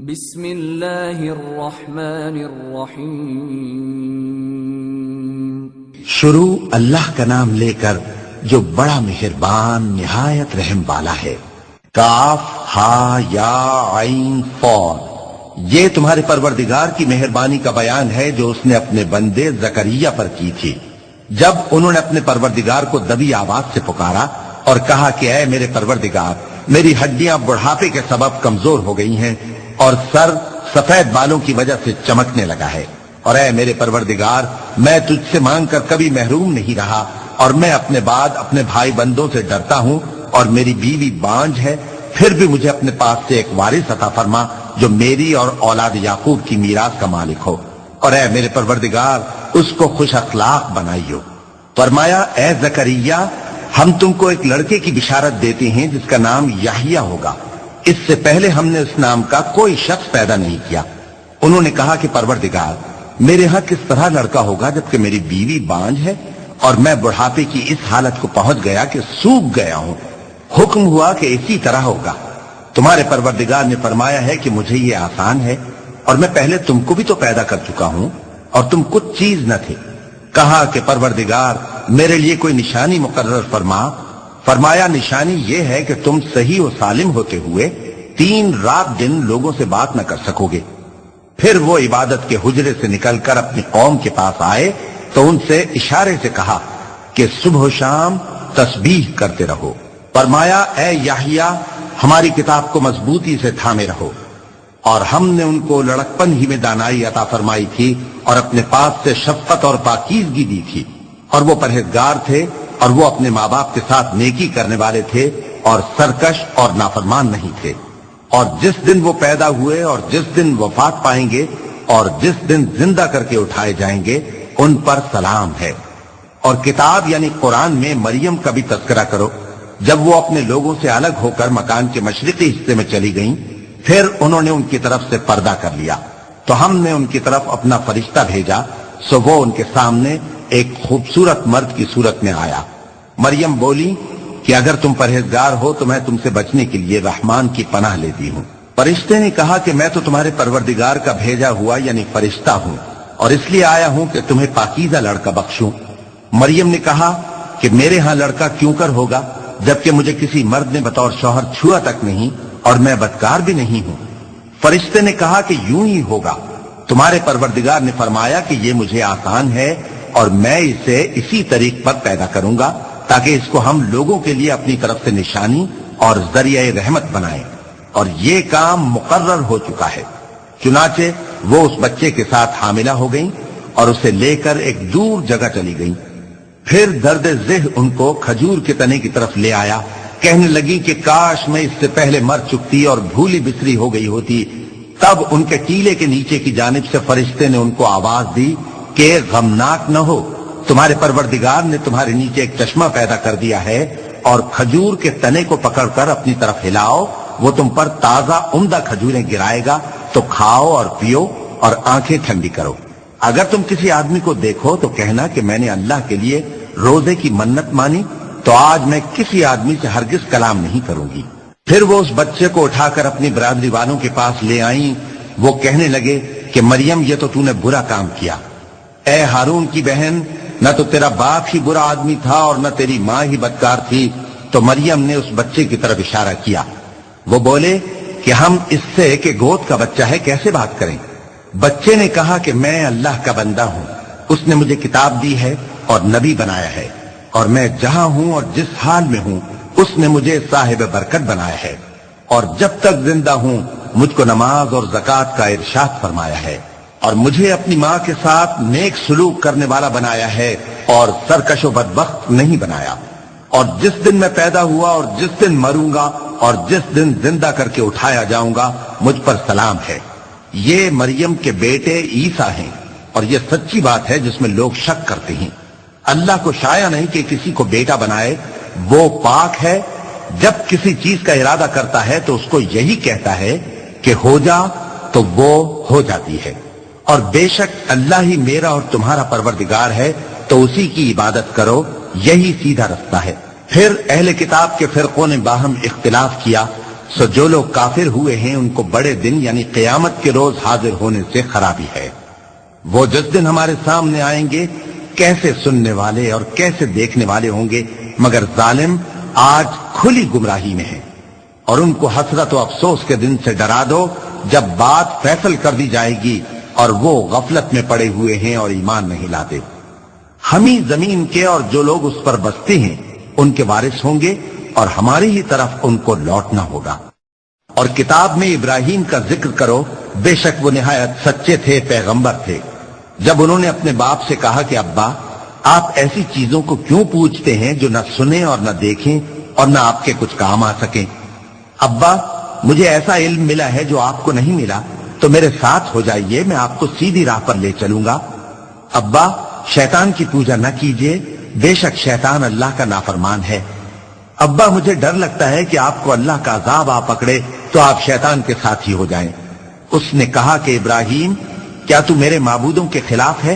بسم اللہ الرحمن الرحیم۔ شروع اللہ کا نام لے کر جو بڑا مہربان نہایت رحم والا ہے۔ کاف ہا یا عین صاد، یہ تمہارے پروردگار کی مہربانی کا بیان ہے جو اس نے اپنے بندے زکریا پر کی تھی جب انہوں نے اپنے پروردگار کو دبی آواز سے پکارا اور کہا کہ اے میرے پروردگار، میری ہڈیاں بڑھاپے کے سبب کمزور ہو گئی ہیں اور سر سفید بالوں کی وجہ سے چمکنے لگا ہے، اور اے میرے پروردگار، میں تجھ سے مانگ کر کبھی محروم نہیں رہا اور میں اپنے بعد اپنے بھائی بندوں سے ڈرتا ہوں اور میری بیوی بانجھ ہے، پھر بھی مجھے اپنے پاس سے ایک وارث عطا فرما جو میری اور اولاد یعقوب کی میراث کا مالک ہو، اور اے میرے پروردگار اس کو خوش اخلاق بنائیو۔ فرمایا اے زکریا، ہم تم کو ایک لڑکے کی بشارت دیتے ہیں جس کا نام یحییٰ ہوگا، اس سے پہلے ہم نے اس نام کا کوئی شخص پیدا نہیں کیا۔ انہوں نے کہا کہ پروردگار، میرے ہاں کس طرح لڑکا ہوگا جبکہ میری بیوی بانجھ ہے اور میں بڑھاپے کی اس حالت کو پہنچ گیا کہ سوکھ گیا ہوں۔ حکم ہوا کہ اسی طرح ہوگا۔ تمہارے پروردگار نے فرمایا ہے کہ مجھے یہ آسان ہے اور میں پہلے تم کو بھی تو پیدا کر چکا ہوں اور تم کچھ چیز نہ تھے۔ کہا کہ پروردگار، میرے لیے کوئی نشانی مقرر فرما۔ فرمایا نشانی یہ ہے کہ تم صحیح و سالم ہوتے ہوئے 3 رات دن لوگوں سے بات نہ کر سکو گے۔ پھر وہ عبادت کے حجرے سے نکل کر اپنی قوم کے پاس آئے تو ان سے اشارے سے کہا کہ صبح و شام تسبیح کرتے رہو۔ فرمایا اے یحییٰ، ہماری کتاب کو مضبوطی سے تھامے رہو، اور ہم نے ان کو لڑکپن ہی میں دانائی عطا فرمائی تھی اور اپنے پاس سے شفقت اور پاکیزگی دی تھی، اور وہ پرہیزگار تھے اور وہ اپنے ماں باپ کے ساتھ نیکی کرنے والے تھے اور سرکش اور نافرمان نہیں تھے۔ اور جس دن وہ پیدا ہوئے اور جس دن وفات پائیں گے اور جس دن زندہ کر کے اٹھائے جائیں گے ان پر سلام ہے۔ اور کتاب یعنی قرآن میں مریم کا بھی تذکرہ کرو، جب وہ اپنے لوگوں سے الگ ہو کر مکان کے مشرقی حصے میں چلی گئیں، پھر انہوں نے ان کی طرف سے پردہ کر لیا تو ہم نے ان کی طرف اپنا فرشتہ بھیجا، سو وہ ان کے سامنے ایک خوبصورت مرد کی صورت میں آیا۔ مریم بولی کہ اگر تم پرہیزگار ہو تو میں تم سے بچنے کے لیے رحمان کی پناہ لیتی ہوں۔ فرشتے نے کہا کہ میں تو تمہارے پروردگار کا بھیجا ہوا یعنی فرشتہ ہوں اور اس لیے آیا ہوں کہ تمہیں پاکیزہ لڑکا بخشوں۔ مریم نے کہا کہ میرے ہاں لڑکا کیوں کر ہوگا جبکہ مجھے کسی مرد نے بطور شوہر چھوا تک نہیں اور میں بدکار بھی نہیں ہوں۔ فرشتے نے کہا کہ یوں ہی ہوگا۔ تمہارے پروردگار نے فرمایا کہ یہ مجھے آسان ہے اور میں اسے اسی طریق پر پیدا کروں گا تاکہ اس کو ہم لوگوں کے لیے اپنی طرف سے نشانی اور ذریعہ رحمت بنائیں، اور یہ کام مقرر ہو چکا ہے۔ چنانچہ وہ اس بچے کے ساتھ حاملہ ہو گئیں اور اسے لے کر ایک دور جگہ چلی گئیں۔ پھر درد ذہ ان کو کھجور کے تنے کی طرف لے آیا، کہنے لگی کہ کاش میں اس سے پہلے مر چکتی اور بھولی بسری ہو گئی ہوتی۔ تب ان کے ٹیلے کے نیچے کی جانب سے فرشتے نے ان کو آواز دی کہ غمناک نہ ہو، تمہارے پروردگار نے تمہارے نیچے ایک چشمہ پیدا کر دیا ہے، اور کھجور کے تنے کو پکڑ کر اپنی طرف ہلاؤ، وہ تم پر تازہ عمدہ کھجوریں گرائے گا، تو کھاؤ اور پیو اور آنکھیں ٹھنڈی کرو۔ اگر تم کسی آدمی کو دیکھو تو کہنا کہ میں نے اللہ کے لیے روزے کی منت مانی، تو آج میں کسی آدمی سے ہرگز کلام نہیں کروں گی۔ پھر وہ اس بچے کو اٹھا کر اپنی برادری والوں کے پاس لے آئیں۔ وہ کہنے لگے کہ مریم، یہ تو نے برا کام کیا۔ اے ہارون کی بہن، نہ تو تیرا باپ ہی برا آدمی تھا اور نہ تیری ماں ہی بدکار تھی۔ تو مریم نے اس بچے کی طرف اشارہ کیا۔ وہ بولے کہ ہم اس سے کہ گود کا بچہ ہے کیسے بات کریں؟ بچے نے کہا کہ میں اللہ کا بندہ ہوں، اس نے مجھے کتاب دی ہے اور نبی بنایا ہے، اور میں جہاں ہوں اور جس حال میں ہوں اس نے مجھے صاحب برکت بنایا ہے، اور جب تک زندہ ہوں مجھ کو نماز اور زکوٰۃ کا ارشاد فرمایا ہے، اور مجھے اپنی ماں کے ساتھ نیک سلوک کرنے والا بنایا ہے اور سرکش و بدبخت نہیں بنایا، اور جس دن میں پیدا ہوا اور جس دن مروں گا اور جس دن زندہ کر کے اٹھایا جاؤں گا مجھ پر سلام ہے۔ یہ مریم کے بیٹے عیسیٰ ہیں، اور یہ سچی بات ہے جس میں لوگ شک کرتے ہیں۔ اللہ کو شایع نہیں کہ کسی کو بیٹا بنائے، وہ پاک ہے۔ جب کسی چیز کا ارادہ کرتا ہے تو اس کو یہی کہتا ہے کہ ہو جا، تو وہ ہو جاتی ہے۔ اور بے شک اللہ ہی میرا اور تمہارا پروردگار ہے، تو اسی کی عبادت کرو، یہی سیدھا رستہ ہے۔ پھر اہل کتاب کے فرقوں نے باہم اختلاف کیا سو جو لوگ کافر ہوئے ہیں ان کو بڑے دن یعنی قیامت کے روز حاضر ہونے سے خرابی ہے۔ وہ جس دن ہمارے سامنے آئیں گے کیسے سننے والے اور کیسے دیکھنے والے ہوں گے، مگر ظالم آج کھلی گمراہی میں ہیں۔ اور ان کو حسرت و افسوس کے دن سے ڈرا دو جب بات فیصل کر دی جائے گی اور وہ غفلت میں پڑے ہوئے ہیں اور ایمان نہیں لاتے۔ ہم ہی زمین کے اور جو لوگ اس پر بستے ہیں ان کے وارث ہوں گے اور ہماری ہی طرف ان کو لوٹنا ہوگا۔ اور کتاب میں ابراہیم کا ذکر کرو، بے شک وہ نہایت سچے تھے، پیغمبر تھے۔ جب انہوں نے اپنے باپ سے کہا کہ ابا آپ ایسی چیزوں کو کیوں پوچھتے ہیں جو نہ سنیں اور نہ دیکھیں اور نہ آپ کے کچھ کام آ سکیں؟ ابا مجھے ایسا علم ملا ہے جو آپ کو نہیں ملا، تو میرے ساتھ ہو جائیے، میں آپ کو سیدھی راہ پر لے چلوں گا۔ ابا شیطان کی پوجا نہ کیجیے، بے شک شیطان اللہ کا نافرمان ہے۔ ابا مجھے ڈر لگتا ہے کہ آپ کو اللہ کا عذاب آ پکڑے تو آپ شیطان کے ساتھ ہی ہو جائیں۔ اس نے کہا کہ ابراہیم کیا تو میرے معبودوں کے خلاف ہے؟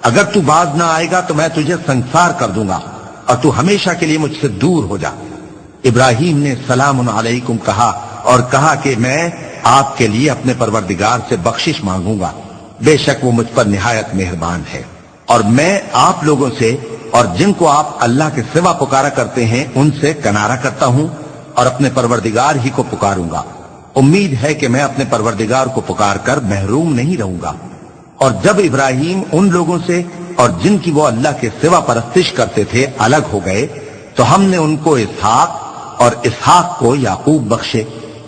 اگر تو باز نہ آئے گا تو میں تجھے سنسار کر دوں گا اور تو ہمیشہ کے لیے مجھ سے دور ہو جا۔ ابراہیم نے سلام علیکم کہا اور کہا کہ میں آپ کے لیے اپنے پروردگار سے بخشش مانگوں گا، بے شک وہ مجھ پر نہایت مہربان ہے۔ اور میں آپ لوگوں سے اور جن کو آپ اللہ کے سوا پکارا کرتے ہیں ان سے کنارہ کرتا ہوں اور اپنے پروردگار ہی کو پکاروں گا۔ امید ہے کہ میں اپنے پروردگار کو پکار کر محروم نہیں رہوں گا۔ اور جب ابراہیم ان لوگوں سے اور جن کی وہ اللہ کے سوا پرستش کرتے تھے الگ ہو گئے تو ہم نے ان کو اسحاق اور اسحاق کو یعقوب بخشے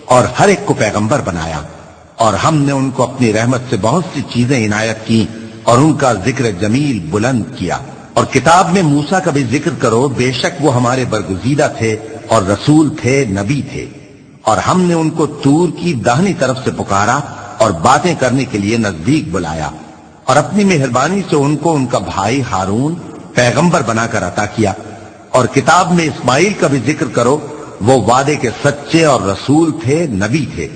اور ہر ایک کو پیغمبر بنایا، اور ہم نے ان کو اپنی رحمت سے بہت سی چیزیں عنایت کی اور ان کا ذکر جمیل بلند کیا۔ اور کتاب میں موسیٰ کا بھی ذکر کرو، بے شک وہ ہمارے برگزیدہ تھے اور رسول تھے، نبی تھے۔ اور ہم نے ان کو طور کی داہنی طرف سے پکارا اور باتیں کرنے کے لیے نزدیک بلایا، اور اپنی مہربانی سے ان کو ان کا بھائی ہارون پیغمبر بنا کر عطا کیا۔ اور کتاب میں اسماعیل کا بھی ذکر کرو، وہ وعدے کے سچے اور رسول تھے، نبی تھے،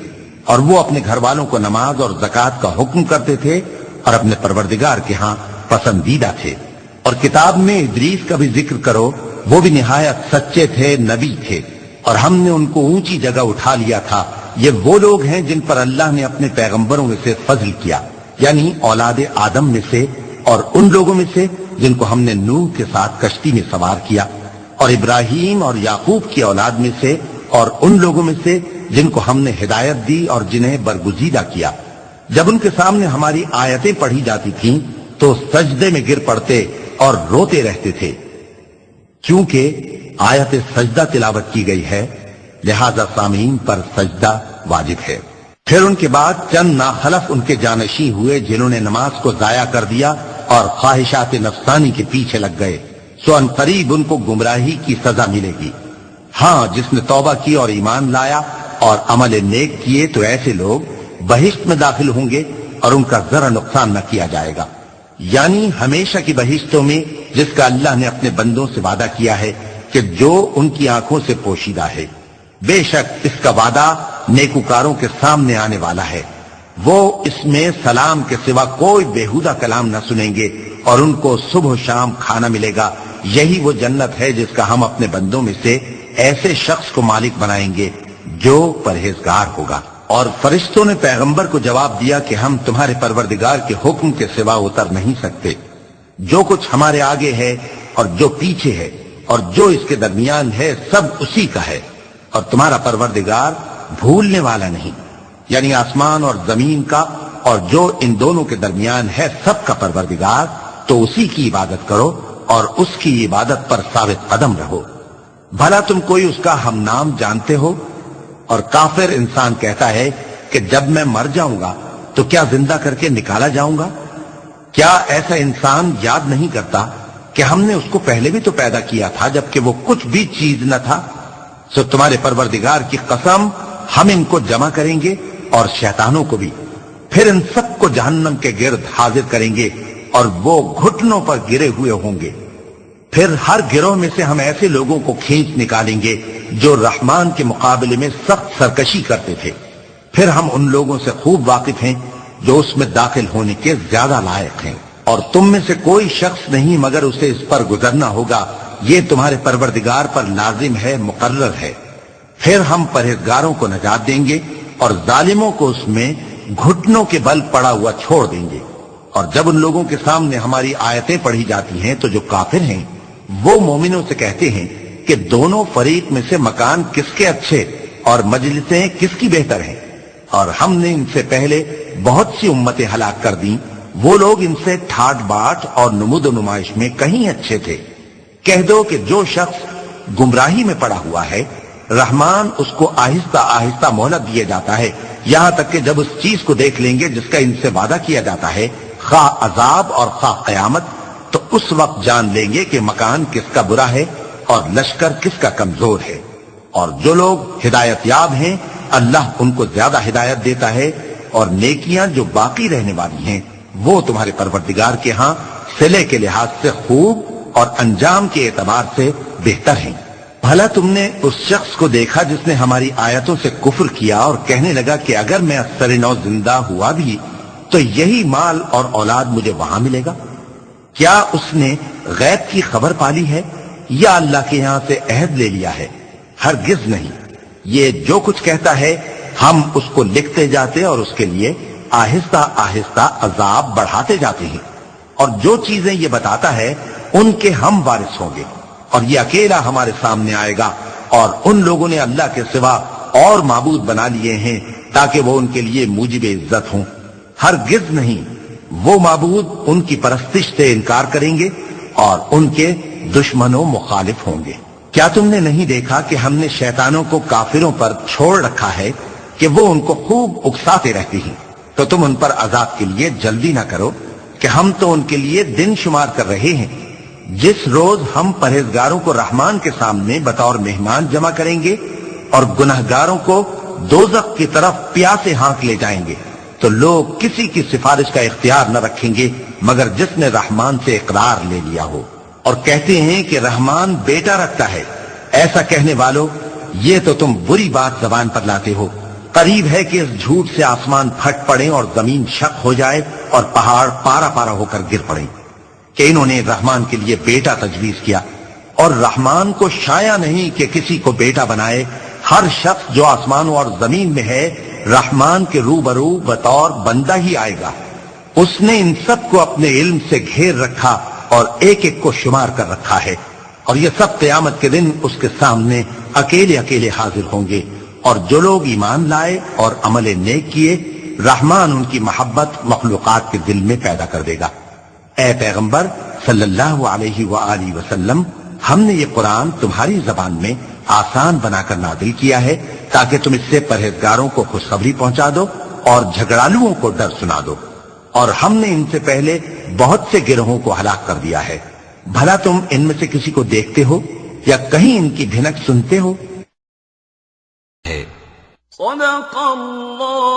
اور وہ اپنے گھر والوں کو نماز اور زکوٰۃ کا حکم کرتے تھے اور اپنے پروردگار کے ہاں پسندیدہ تھے۔ اور کتاب میں ادریس کا بھی ذکر کرو، وہ بھی نہایت سچے تھے، نبی تھے، اور ہم نے ان کو اونچی جگہ اٹھا لیا تھا۔ یہ وہ لوگ ہیں جن پر اللہ نے اپنے پیغمبروں میں سے فضل کیا، یعنی اولاد آدم میں سے، اور ان لوگوں میں سے جن کو ہم نے نوح کے ساتھ کشتی میں سوار کیا، اور ابراہیم اور یعقوب کی اولاد میں سے، اور ان لوگوں میں سے جن کو ہم نے ہدایت دی اور جنہیں برگزیدہ کیا۔ جب ان کے سامنے ہماری آیتیں پڑھی جاتی تھیں تو سجدے میں گر پڑتے اور روتے رہتے تھے، کیونکہ آیت سجدہ تلاوت کی گئی ہے، لہذا سامعین پر سجدہ واجب ہے۔ پھر ان کے بعد چند ناخلف ان کے جانشین ہوئے جنہوں نے نماز کو ضائع کر دیا اور خواہشات نفسانی کے پیچھے لگ گئے، سو ان قریب ان کو گمراہی کی سزا ملے گی۔ ہاں جس نے توبہ کی اور ایمان لایا اور عمل نیک کیے تو ایسے لوگ بہشت میں داخل ہوں گے اور ان کا ذرا نقصان نہ کیا جائے گا، یعنی ہمیشہ کی بہشتوں میں جس کا اللہ نے اپنے بندوں سے وعدہ کیا ہے کہ جو ان کی آنکھوں سے پوشیدہ ہے۔ بے شک اس کا وعدہ نیکوکاروں کے سامنے آنے والا ہے، وہ اس میں سلام کے سوا کوئی بیہودہ کلام نہ سنیں گے اور ان کو صبح و شام کھانا ملے گا۔ یہی وہ جنت ہے جس کا ہم اپنے بندوں میں سے ایسے شخص کو مالک بنائیں گے جو پرہیزگار ہوگا۔ اور فرشتوں نے پیغمبر کو جواب دیا کہ ہم تمہارے پروردگار کے حکم کے سوا اتر نہیں سکتے، جو کچھ ہمارے آگے ہے اور جو پیچھے ہے اور جو اس کے درمیان ہے سب اسی کا ہے، اور تمہارا پروردگار بھولنے والا نہیں، یعنی آسمان اور زمین کا اور جو ان دونوں کے درمیان ہے سب کا پروردگار، تو اسی کی عبادت کرو اور اس کی عبادت پر ثابت قدم رہو۔ بھلا تم کوئی اس کا ہم نام جانتے ہو؟ اور کافر انسان کہتا ہے کہ جب میں مر جاؤں گا تو کیا زندہ کر کے نکالا جاؤں گا؟ کیا ایسا انسان یاد نہیں کرتا کہ ہم نے اس کو پہلے بھی تو پیدا کیا تھا جبکہ وہ کچھ بھی چیز نہ تھا؟ سو تمہارے پروردگار کی قسم ہم ان کو جمع کریں گے اور شیطانوں کو بھی، پھر ان سب کو جہنم کے گرد حاضر کریں گے اور وہ گھٹنوں پر گرے ہوئے ہوں گے۔ پھر ہر گروہ میں سے ہم ایسے لوگوں کو کھینچ نکالیں گے جو رحمان کے مقابلے میں سخت سرکشی کرتے تھے، پھر ہم ان لوگوں سے خوب واقف ہیں جو اس میں داخل ہونے کے زیادہ لائق ہیں، اور تم میں سے کوئی شخص نہیں مگر اسے اس پر گزرنا ہوگا، یہ تمہارے پروردگار پر لازم ہے، مقرر ہے۔ پھر ہم پرہیزگاروں کو نجات دیں گے اور ظالموں کو اس میں گھٹنوں کے بل پڑا ہوا چھوڑ دیں گے۔ اور جب ان لوگوں کے سامنے ہماری آیتیں پڑھی جاتی ہیں تو جو کافر ہیں وہ مومنوں سے کہتے ہیں کہ دونوں فریق میں سے مکان کس کے اچھے اور مجلسیں کس کی بہتر ہیں، اور ہم نے ان سے پہلے بہت سی امتیں ہلاک کر دیں، وہ لوگ ان سے ٹھاٹ باٹ اور نمود و نمائش میں کہیں اچھے تھے۔ کہہ دو کہ جو شخص گمراہی میں پڑا ہوا ہے رحمان اس کو آہستہ آہستہ مہلت دیا جاتا ہے، یہاں تک کہ جب اس چیز کو دیکھ لیں گے جس کا ان سے وعدہ کیا جاتا ہے، خواہ عذاب اور خواہ قیامت، تو اس وقت جان لیں گے کہ مکان کس کا برا ہے اور لشکر کس کا کمزور ہے۔ اور جو لوگ ہدایت یاب ہیں اللہ ان کو زیادہ ہدایت دیتا ہے، اور نیکیاں جو باقی رہنے والی ہیں وہ تمہارے پروردگار کے ہاں صلے کے لحاظ سے خوب اور انجام کے اعتبار سے بہتر ہیں۔ بھلا تم نے اس شخص کو دیکھا جس نے ہماری آیتوں سے کفر کیا اور کہنے لگا کہ اگر میں اثر نو زندہ ہوا بھی تو یہی مال اور اولاد مجھے وہاں ملے گا؟ کیا اس نے غیب کی خبر پالی ہے یا اللہ کے یہاں سے عہد لے لیا ہے؟ ہرگز نہیں، یہ جو کچھ کہتا ہے ہم اس کو لکھتے جاتے اور اس کے لیے آہستہ آہستہ عذاب بڑھاتے جاتے ہیں، اور جو چیزیں یہ بتاتا ہے ان کے ہم وارث ہوں گے، اور یہ اکیلا ہمارے سامنے آئے گا، اور ان لوگوں نے اللہ کے سوا اور معبود بنا لیے ہیں تاکہ وہ ان کے لیے موجب عزت ہوں۔ ہرگز نہیں، وہ معبود ان کی پرستش سے انکار کریں گے اور ان کے دشمنوں مخالف ہوں گے۔ کیا تم نے نہیں دیکھا کہ ہم نے شیطانوں کو کافروں پر چھوڑ رکھا ہے کہ وہ ان کو خوب اکساتے رہتے ہیں؟ تو تم ان پر عذاب کے لیے جلدی نہ کرو کہ ہم تو ان کے لیے دن شمار کر رہے ہیں، جس روز ہم پرہیزگاروں کو رحمان کے سامنے بطور مہمان جمع کریں گے اور گنہگاروں کو دوزخ کی طرف پیاسے ہانک لے جائیں گے، تو لوگ کسی کی سفارش کا اختیار نہ رکھیں گے مگر جس نے رحمان سے اقرار لے لیا ہو، اور کہتے ہیں کہ رحمان بیٹا رکھتا ہے۔ ایسا کہنے والوں، یہ تو تم بری بات زبان پر لاتے ہو۔ قریب ہے کہ اس جھوٹ سے آسمان پھٹ پڑے اور زمین شق ہو جائے اور پہاڑ پارا پارا ہو کر گر پڑے کہ انہوں نے رحمان کے لیے بیٹا تجویز کیا، اور رحمان کو شایع نہیں کہ کسی کو بیٹا بنائے۔ ہر شخص جو آسمانوں اور زمین میں ہے رحمان کے روبرو بطور بندہ ہی آئے گا۔ اس نے ان سب کو اپنے علم سے گھیر رکھا اور ایک ایک کو شمار کر رکھا ہے، اور یہ سب قیامت کے دن اس کے سامنے اکیلے اکیلے حاضر ہوں گے۔ اور جو لوگ ایمان لائے اور عمل نیک کیے رحمان ان کی محبت مخلوقات کے دل میں پیدا کر دے گا۔ اے پیغمبر صلی اللہ علیہ وآلہ وسلم، ہم نے یہ قرآن تمہاری زبان میں آسان بنا کر نازل کیا ہے تاکہ تم اس سے پرہیزگاروں کو خوشخبری پہنچا دو اور جھگڑالوؤں کو ڈر سنا دو، اور ہم نے ان سے پہلے بہت سے گروہوں کو ہلاک کر دیا ہے۔ بھلا تم ان میں سے کسی کو دیکھتے ہو یا کہیں ان کی بھنک سنتے ہو؟ صدق اللہ